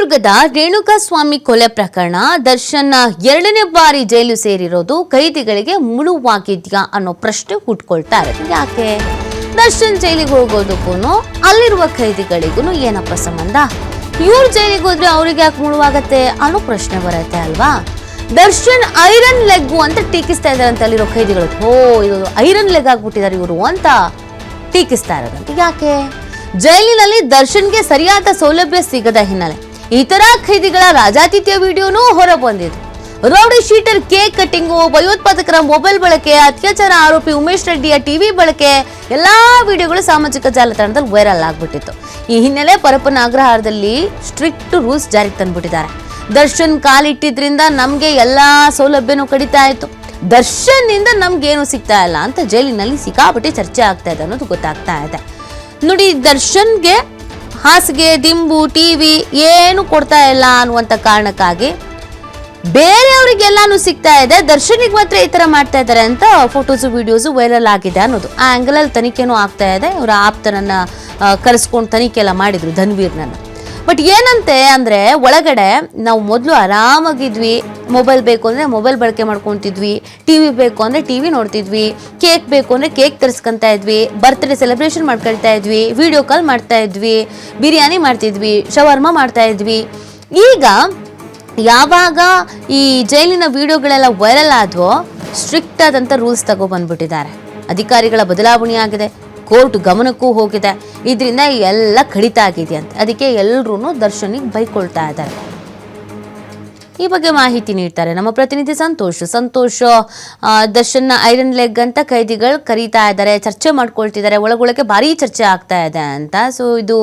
ಚಿತ್ರದುರ್ಗದ ರೇಣುಕಾಸ್ವಾಮಿ ಕೊಲೆ ಪ್ರಕರಣ ದರ್ಶನ್ ಎರಡನೇ ಬಾರಿ ಜೈಲು ಸೇರಿರೋದು ಕೈದಿಗಳಿಗೆ ಮುಳುವಾಗಿದ್ಯಾ ಅನ್ನೋ ಪ್ರಶ್ನೆ ಹುಟ್ಕೊಳ್ತಾ ಇರೋದು. ಯಾಕೆ ದರ್ಶನ್ ಜೈಲಿಗೆ ಹೋಗೋದಕ್ಕೂ ಅಲ್ಲಿರುವ ಕೈದಿಗಳಿಗೂ ಏನಪ್ಪ ಸಂಬಂಧ? ಇವ್ರು ಜೈಲಿಗೆ ಹೋದ್ರೆ ಅವ್ರಿಗೆ ಯಾಕೆ ಮುಳುವಾಗತ್ತೆ ಅನ್ನೋ ಪ್ರಶ್ನೆ ಬರುತ್ತೆ ಅಲ್ವಾ. ದರ್ಶನ್ ಐರನ್ ಲೆಗ್ ಅಂತ ಟೀಕಿಸ್ತಾ ಇದಾರೆ ಅಂತ ಅಲ್ಲಿರೋ ಕೈದಿಗಳು. ಇದು ಐರನ್ ಲೆಗ್ ಆಗ್ಬಿಟ್ಟಿದ್ದಾರೆ ಇವರು ಅಂತ ಟೀಕಿಸ್ತಾ ಇರೋದಂತೆ. ಯಾಕೆ? ಜೈಲಿನಲ್ಲಿ ದರ್ಶನ್ಗೆ ಸರಿಯಾದ ಸೌಲಭ್ಯ ಸಿಗದ ಹಿನ್ನೆಲೆ ಈ ತರ ಖೈದಿಗಳ ರಾಜಾತಿಥ್ಯ ವಿಡಿಯೋನೂ ಹೊರ ಬಂದಿದೆ. ರೌಡಿ ಶೀಟರ್ ಕೇಕ್ ಕಟ್ಟಿಂಗು, ಭಯೋತ್ಪಾದಕರ ಮೊಬೈಲ್ ಬಳಕೆ, ಅತ್ಯಾಚಾರ ಆರೋಪಿ ಉಮೇಶ್ ರೆಡ್ಡಿಯ ಟಿವಿ ಬಳಕೆ ಎಲ್ಲಾ ವಿಡಿಯೋಗಳು ಸಾಮಾಜಿಕ ಜಾಲತಾಣದಲ್ಲಿ ವೈರಲ್ ಆಗ್ಬಿಟ್ಟಿತ್ತು. ಈ ಹಿನ್ನೆಲೆ ಪರಪ್ಪನ ಅಗ್ರಹಾರದಲ್ಲಿ ಸ್ಟ್ರಿಕ್ಟ್ ರೂಲ್ಸ್ ಜಾರಿಗೆ ತಂದ್ಬಿಟ್ಟಿದ್ದಾರೆ. ದರ್ಶನ್ ಕಾಲಿಟ್ಟಿದ್ರಿಂದ ನಮ್ಗೆ ಎಲ್ಲಾ ಸೌಲಭ್ಯನೂ ಕಡಿತಾ ಇತ್ತು, ದರ್ಶನ್ ನಿಂದ ನಮ್ಗೇನು ಸಿಗ್ತಾ ಇಲ್ಲ ಅಂತ ಜೈಲಿನಲ್ಲಿ ಸಿಕ್ಕಾಪಟ್ಟೆ ಚರ್ಚೆ ಆಗ್ತಾ ಇದೆ ಅನ್ನೋದು ಗೊತ್ತಾಗ್ತಾ ಇದೆ. ನೋಡಿ, ದರ್ಶನ್ಗೆ ಹಾಸಿಗೆ, ದಿಂಬು, ಟಿವಿ ಏನು ಕೊಡ್ತಾ ಇಲ್ಲ ಅನ್ನುವಂಥ ಕಾರಣಕ್ಕಾಗಿ ಬೇರೆಯವರಿಗೆಲ್ಲಾನು ಸಿಗ್ತಾ ಇದೆ, ದರ್ಶನಿಗೆ ಮಾತ್ರ ಈ ತರ ಮಾಡ್ತಾ ಇದ್ದಾರೆ ಅಂತ ಫೋಟೋಸು ವಿಡಿಯೋಸು ವೈರಲ್ ಆಗಿದೆ ಅನ್ನೋದು. ಆ ಆಂಗಲ್ ಅಲ್ಲಿ ತನಿಖೆನೂ ಆಗ್ತಾ ಇದೆ. ಇವರ ಆಪ್ತನನ್ನ ಕರೆಸ್ಕೊಂಡು ತನಿಖೆ ಎಲ್ಲ ಮಾಡಿದ್ರು, ಧನ್ವೀರ್ನನ್ನ. ಬಟ್ ಏನಂತೆ ಅಂದ್ರೆ ಒಳಗಡೆ ನಾವು ಮೊದಲು ಆರಾಮಾಗಿದ್ವಿ, ಮೊಬೈಲ್ ಬೇಕು ಅಂದರೆ ಮೊಬೈಲ್ ಬಳಕೆ ಮಾಡ್ಕೊತಿದ್ವಿ, ಟಿವಿ ಬೇಕು ಅಂದರೆ ಟಿವಿ ನೋಡ್ತಿದ್ವಿ, ಕೇಕ್ ಬೇಕು ಅಂದರೆ ಕೇಕ್ ತರಿಸ್ಕೊತಾ ಇದ್ವಿ, ಬರ್ತ್ಡೇ ಸೆಲೆಬ್ರೇಷನ್ ಮಾಡ್ಕೊಳ್ತಾ ಇದ್ವಿ, ವಿಡಿಯೋ ಕಾಲ್ ಮಾಡ್ತಾ ಇದ್ವಿ, ಬಿರಿಯಾನಿ ಮಾಡ್ತಿದ್ವಿ, ಶವರ್ಮ ಮಾಡ್ತಾ ಇದ್ವಿ. ಈಗ ಯಾವಾಗ ಈ ಜೈಲಿನ ವಿಡಿಯೋಗಳೆಲ್ಲ ವೈರಲ್ ಆದ್ವೋ ಸ್ಟ್ರಿಕ್ಟ್ ಆದಂಥ ರೂಲ್ಸ್ ತಗೊಬಂದ್ಬಿಟ್ಟಿದ್ದಾರೆ. ಅಧಿಕಾರಿಗಳ ಬದಲಾವಣೆ ಆಗಿದೆ, ಕೋರ್ಟ್ ಗಮನಕ್ಕೂ ಹೋಗಿದೆ. ಇದರಿಂದ ಎಲ್ಲ ಕಡಿತ ಆಗಿದೆ ಅಂತ ಅದಕ್ಕೆ ಎಲ್ಲರೂ ದರ್ಶನಿಗೆ ಬೈಕೊಳ್ತಾ ಇದ್ದಾರೆ. ಈ ಬಗ್ಗೆ ಮಾಹಿತಿ ನೀಡ್ತಾರೆ ನಮ್ಮ ಪ್ರತಿನಿಧಿ ಸಂತೋಷ್. ದರ್ಶನ್ ಐರನ್ ಲೆಗ್ ಅಂತ ಕೈದಿಗಳು ಕರೀತಾ ಇದ್ದಾರೆ, ಚರ್ಚೆ ಮಾಡ್ಕೊಳ್ತಿದ್ದಾರೆ, ಒಳಗೊಳಗೆ ಭಾರಿ ಚರ್ಚೆ ಆಗ್ತಾ ಇದೆ ಅಂತ. ಸೊ ಇದು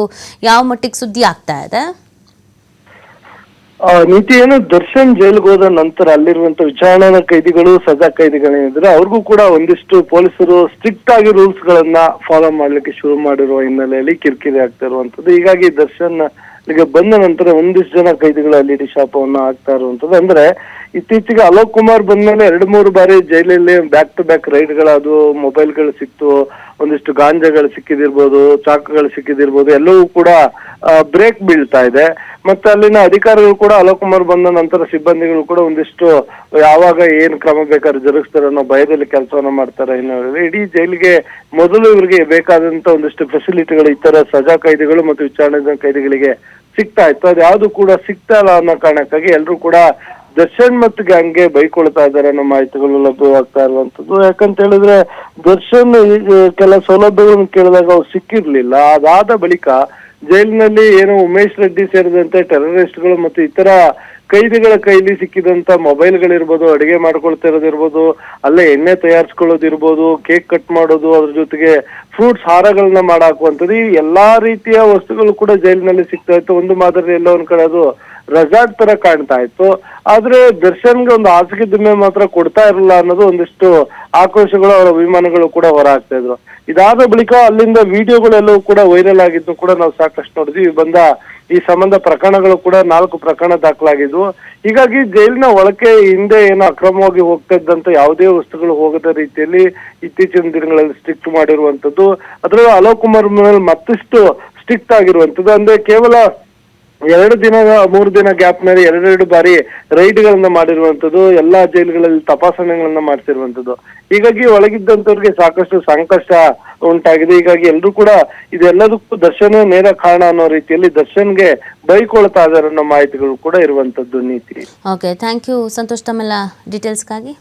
ಯಾವ ಮಟ್ಟಿಗೆ ಸುದ್ದಿ ಆಗ್ತಾ ಇದೆ? ನೀತಿ ಏನು, ದರ್ಶನ್ ಜೈಲ್ಗೆ ಹೋದ ನಂತರ ಅಲ್ಲಿರುವಂತ ವಿಚಾರಣಾ ಕೈದಿಗಳು, ಸಜಾ ಕೈದಿಗಳೇನಿದ್ರೆ ಅವ್ರಿಗೂ ಕೂಡ ಒಂದಿಷ್ಟು ಪೊಲೀಸರು ಸ್ಟ್ರಿಕ್ಟ್ ಆಗಿ ರೂಲ್ಸ್ ಗಳನ್ನ ಫಾಲೋ ಮಾಡ್ಲಿಕ್ಕೆ ಶುರು ಮಾಡಿರುವ ಹಿನ್ನೆಲೆಯಲ್ಲಿ ಕಿರಿಕಿರಿ ಆಗ್ತಾ ಇರುವಂತದ್ದು. ಹೀಗಾಗಿ ದರ್ಶನ್ ಈಗ ಬಂದ ನಂತರ ಒಂದಿಷ್ಟು ಜನ ಕೈದಿಗಳು ಅಲ್ಲಿ ಶಾಪವನ್ನ ಆಗ್ತಾ ಇರುವಂತದ್ದು. ಅಂದ್ರೆ ಇತ್ತೀಚೆಗೆ ಅಲೋಕ್ ಕುಮಾರ್ ಬಂದ್ಮೇಲೆ 2-3 ಬಾರಿ ಜೈಲಲ್ಲಿ ಬ್ಯಾಕ್ ಟು ಬ್ಯಾಕ್ ರೈಡ್ ಗಳದು, ಮೊಬೈಲ್ಗಳು ಸಿಕ್ತು, ಒಂದಿಷ್ಟು ಗಾಂಜಾಗಳು ಸಿಕ್ಕಿದಿರ್ಬೋದು, ಚಾಕುಗಳು ಸಿಕ್ಕಿದಿರ್ಬೋದು, ಎಲ್ಲವೂ ಕೂಡ ಬ್ರೇಕ್ ಬೀಳ್ತಾ ಇದೆ. ಮತ್ತೆ ಅಲ್ಲಿನ ಅಧಿಕಾರಿಗಳು ಕೂಡ ಅಲೋಕ್ ಕುಮಾರ್ ಬಂದ ನಂತರ ಸಿಬ್ಬಂದಿಗಳು ಕೂಡ ಒಂದಿಷ್ಟು ಯಾವಾಗ ಏನ್ ಕ್ರಮ ಬೇಕಾದ್ರೆ ಜರುಗಿಸ್ತಾರೆ ಅನ್ನೋ ಭಯದಲ್ಲಿ ಕೆಲಸವನ್ನ ಮಾಡ್ತಾರೆ. ಇಡೀ ಜೈಲಿಗೆ ಮೊದಲು ಇವರಿಗೆ ಬೇಕಾದಂತ ಒಂದಿಷ್ಟು ಫೆಸಿಲಿಟಿಗಳು ಇತರ ಸಜಾ ಕೈದಿಗಳು ಮತ್ತು ವಿಚಾರಣೆ ಕೈದಿಗಳಿಗೆ ಸಿಗ್ತಾ ಇತ್ತು, ಅದು ಯಾವ್ದು ಕೂಡ ಸಿಗ್ತಾ ಇಲ್ಲ ಅನ್ನೋ ಕಾರಣಕ್ಕಾಗಿ ಎಲ್ರು ಕೂಡ ದರ್ಶನ್ ಮತ್ತು ಗ್ಯಾಂಗ್ಗೆ ಬೈಕೊಳ್ತಾ ಇದ್ದಾರೆ ಅನ್ನೋ ಮಾಹಿತಿಗಳು ಲಭ್ಯವಾಗ್ತಾ ಇರುವಂತದ್ದು. ಯಾಕಂತ ಹೇಳಿದ್ರೆ ದರ್ಶನ್ ಕೆಲ ಸೌಲಭ್ಯಗಳನ್ನು ಕೇಳಿದಾಗ ಅವ್ರು ಸಿಕ್ಕಿರ್ಲಿಲ್ಲ. ಅದಾದ ಬಳಿಕ ಜೈಲಿನಲ್ಲಿ ಏನೋ ಉಮೇಶ್ ರೆಡ್ಡಿ ಸೇರಿದಂತೆ ಟೆರರಿಸ್ಟ್ಗಳು ಮತ್ತು ಇತರ ಕೈದಿಗಳ ಕೈಲಿ ಸಿಕ್ಕಿದಂತ ಮೊಬೈಲ್ಗಳಿರ್ಬೋದು, ಅಡಿಗೆ ಮಾಡ್ಕೊಳ್ತಾ ಇರೋದಿರ್ಬೋದು, ಅಲ್ಲೇ ಎಣ್ಣೆ ತಯಾರಿಸ್ಕೊಳ್ಳೋದಿರ್ಬೋದು, ಕೇಕ್ ಕಟ್ ಮಾಡೋದು, ಅದ್ರ ಜೊತೆಗೆ ಫ್ರೂಟ್ಸ್ ಹಾರಗಳನ್ನ ಮಾಡಾಕುವಂಥದ್ದು, ಈ ಎಲ್ಲಾ ರೀತಿಯ ವಸ್ತುಗಳು ಕೂಡ ಜೈಲಿನಲ್ಲಿ ಸಿಗ್ತಾ ಇತ್ತು. ಒಂದು ಮಾದರಿ ಎಲ್ಲ ಒಂದ್ ಕಡೆ ಅದು ರೆಸಾರ್ಟ್ ತರ ಕಾಣ್ತಾ ಇತ್ತು. ಆದ್ರೆ ದರ್ಶನ್ಗೆ ಒಂದು ಹಾಸಿಗೆ ದುಮ್ಮೆ ಮಾತ್ರ ಕೊಡ್ತಾ ಇರಲಿಲ್ಲ ಅನ್ನೋದು ಒಂದಿಷ್ಟು ಆಕ್ರೋಶಗಳು, ಅವರ ಅಭಿಮಾನಿಗಳು ಕೂಡ ಹೊರ ಆಗ್ತಾ ಇದ್ರು. ಇದಾದ ಬಳಿಕ ಅಲ್ಲಿಂದ ವಿಡಿಯೋಗಳೆಲ್ಲವೂ ಕೂಡ ವೈರಲ್ ಆಗಿದ್ದು ಕೂಡ ನಾವು ಸಾಕಷ್ಟು ನೋಡಿದ್ವಿ. ಈ ಸಂಬಂಧ ಪ್ರಕರಣಗಳು ಕೂಡ 4 ಪ್ರಕರಣ ದಾಖಲಾಗಿದ್ವು. ಹೀಗಾಗಿ ಜೈಲಿನ ಒಳಕ್ಕೆ ಹಿಂದೆ ಏನು ಅಕ್ರಮವಾಗಿ ಹೋಗ್ತಾ ಇದ್ದಂತ ಯಾವುದೇ ವಸ್ತುಗಳು ಹೋಗದ ರೀತಿಯಲ್ಲಿ ಇತ್ತೀಚಿನ ದಿನಗಳಲ್ಲಿ ಸ್ಟ್ರಿಕ್ಟ್ ಮಾಡಿರುವಂತದ್ದು. ಅದರಲ್ಲೂ ಅಲೋಕ್ ಕುಮಾರ್ ಮೇಲೆ ಮತ್ತಷ್ಟು ಸ್ಟ್ರಿಕ್ಟ್ ಆಗಿರುವಂತದ್ದು. ಅಂದ್ರೆ ಕೇವಲ 2 ದಿನ 3 ದಿನ ಗ್ಯಾಪ್ ನಲ್ಲಿ 2 ಬಾರಿ ರೈಡ್ ಗಳನ್ನ ಮಾಡಿರುವಂತದ್ದು, ಎಲ್ಲಾ ಜೈಲುಗಳಲ್ಲಿ ತಪಾಸಣೆಗಳನ್ನ ಮಾಡ್ತಿರುವಂತದ್ದು. ಹೀಗಾಗಿ ಒಳಗಿದ್ದಂತವ್ರಿಗೆ ಸಾಕಷ್ಟು ಸಂಕಷ್ಟ ಉಂಟಾಗಿದೆ. ಹೀಗಾಗಿ ಎಲ್ರು ಕೂಡ ಇದೆಲ್ಲದಕ್ಕೂ ದರ್ಶನ್ ನೇರ ಕಾರಣ ಅನ್ನೋ ರೀತಿಯಲ್ಲಿ ದರ್ಶನ್ಗೆ ಬೈಕೊಳ್ತಾ ಇದ್ದಾರೆ ಅನ್ನೋ ಮಾಹಿತಿಗಳು ಕೂಡ ಇರುವಂತದ್ದು. ನೀತಿ. ಓಕೆ, ಥ್ಯಾಂಕ್ ಯು ಸಂತೋಷ್ ತಮ್ಮೆಲ್ಲ ಡೀಟೇಲ್ಸ್ಗಾಗಿ.